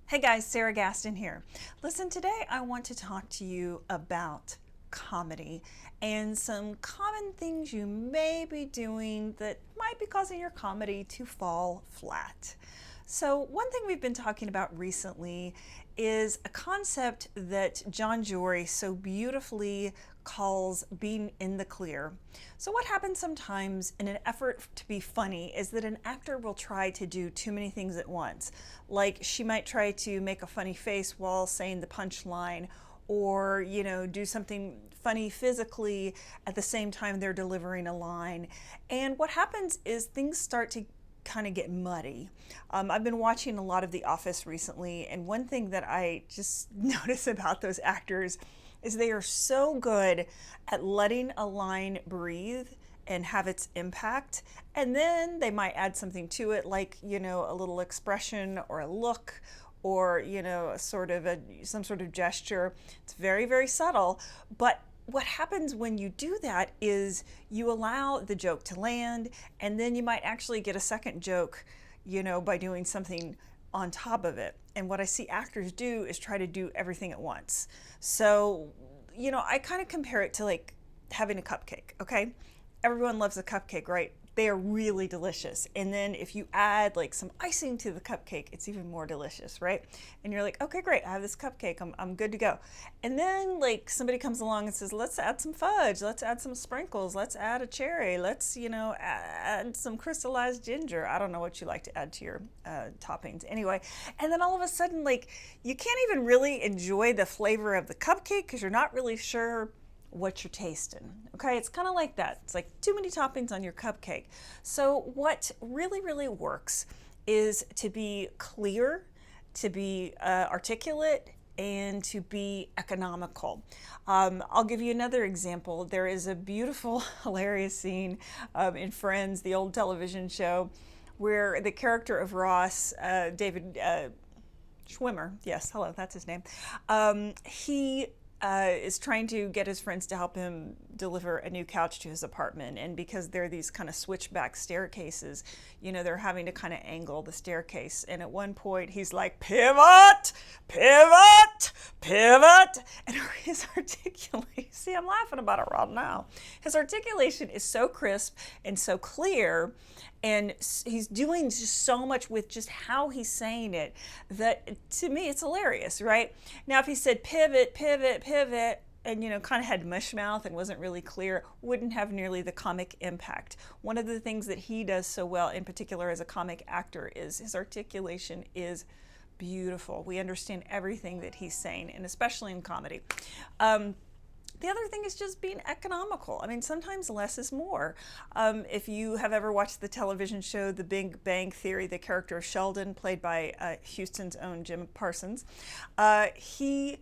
Hey guys, Sarah Gaston here. Listen, today I want to talk to you about comedy and some common things you may be doing that might be causing your comedy to fall flat. So, one thing we've been talking about recently is a concept that John Jory so beautifully calls being in the clear. So, what happens sometimes in an effort to be funny is that an actor will try to do too many things at once. Like, she might try to make a funny face while saying the punchline, or do something funny physically at the same time they're delivering a line. And what happens is things start to kind of get muddy. I've been watching a lot of The Office recently, and one thing that I just notice about those actors is they are so good at letting a line breathe and have its impact, and then they might add something to it, like a little expression or a look, or some sort of gesture. It's very, very subtle, but what happens when you do that is you allow the joke to land, and then you might actually get a second joke, by doing something on top of it. And what I see actors do is try to do everything at once. So, I kind of compare it to like having a cupcake, okay? Everyone loves a cupcake, right? They are really delicious. And then if you add like some icing to the cupcake, it's even more delicious, right? And you're like, okay, great, I have this cupcake, I'm good to go. And then like somebody comes along and says, let's add some fudge, let's add some sprinkles, let's add a cherry, let's, add some crystallized ginger. I don't know what you like to add to your toppings. Anyway, and then all of a sudden, like, you can't even really enjoy the flavor of the cupcake because you're not really sure what you're tasting. Okay, it's kind of like that. It's like too many toppings on your cupcake. So what really, really works is to be clear, to be articulate, and to be economical. I'll give you another example. There is a beautiful, hilarious scene in Friends, the old television show, where the character of Ross, David Schwimmer, yes, hello, that's his name, he is trying to get his friends to help him deliver a new couch to his apartment. And because they're these kind of switchback staircases, they're having to kind of angle the staircase. And at one point, he's like, pivot, pivot, pivot. And his articulation, see, I'm laughing about it right now. His articulation is so crisp and so clear. And he's doing just so much with just how he's saying it that, to me, it's hilarious, right? Now, if he said pivot, pivot, pivot, and kind of had mush mouth and wasn't really clear, wouldn't have nearly the comic impact. One of the things that he does so well, in particular as a comic actor, is his articulation is beautiful. We understand everything that he's saying, and especially in comedy. The other thing is just being economical. I mean, sometimes less is more. If you have ever watched the television show The Big Bang Theory, the character of Sheldon, played by Houston's own Jim Parsons, he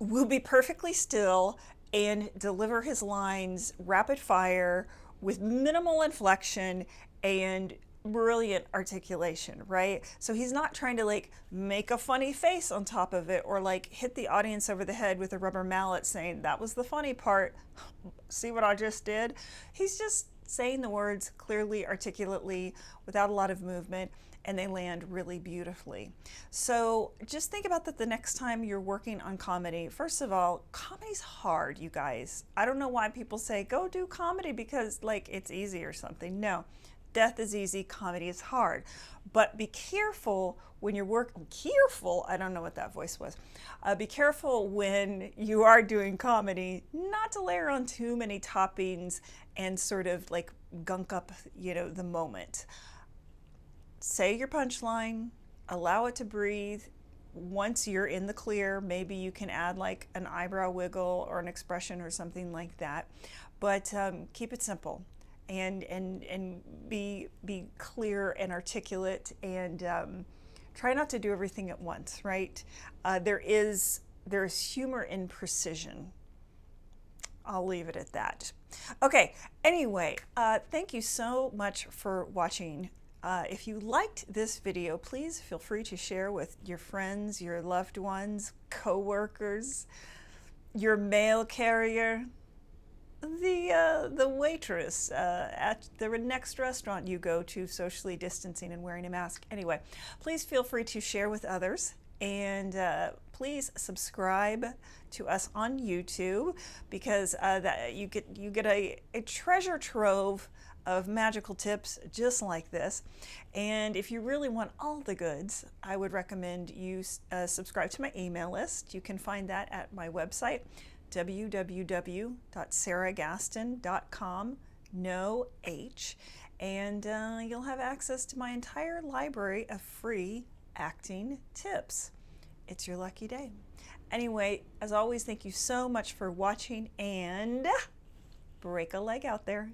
will be perfectly still and deliver his lines rapid fire with minimal inflection and brilliant articulation, right? So he's not trying to like make a funny face on top of it, or like hit the audience over the head with a rubber mallet saying, that was the funny part, see what I just did? He's just saying the words clearly, articulately, without a lot of movement, and they land really beautifully. So just think about that the next time you're working on comedy. First of all, comedy's hard, you guys. I don't know why people say, go do comedy because like it's easy or something. No. Death is easy, comedy is hard. But be careful when you're working, I don't know what that voice was. Be careful when you are doing comedy not to layer on too many toppings and sort of like gunk up, the moment. Say your punchline, allow it to breathe. Once you're in the clear, maybe you can add like an eyebrow wiggle or an expression or something like that. But keep it simple. And be clear and articulate, and try not to do everything at once, right? There is humor in precision. I'll leave it at that. Okay, anyway, thank you so much for watching. If you liked this video, please feel free to share with your friends, your loved ones, co-workers, your mail carrier, the waitress at the next restaurant you go to, socially distancing and wearing a mask. Anyway, please feel free to share with others, And please subscribe to us on YouTube, because you get a treasure trove of magical tips just like this. And if you really want all the goods, I would recommend you subscribe to my email list. You can find that at my website, www.sarahgaston.com, no H, and you'll have access to my entire library of free acting tips. It's your lucky day. Anyway, as always, thank you so much for watching, and break a leg out there.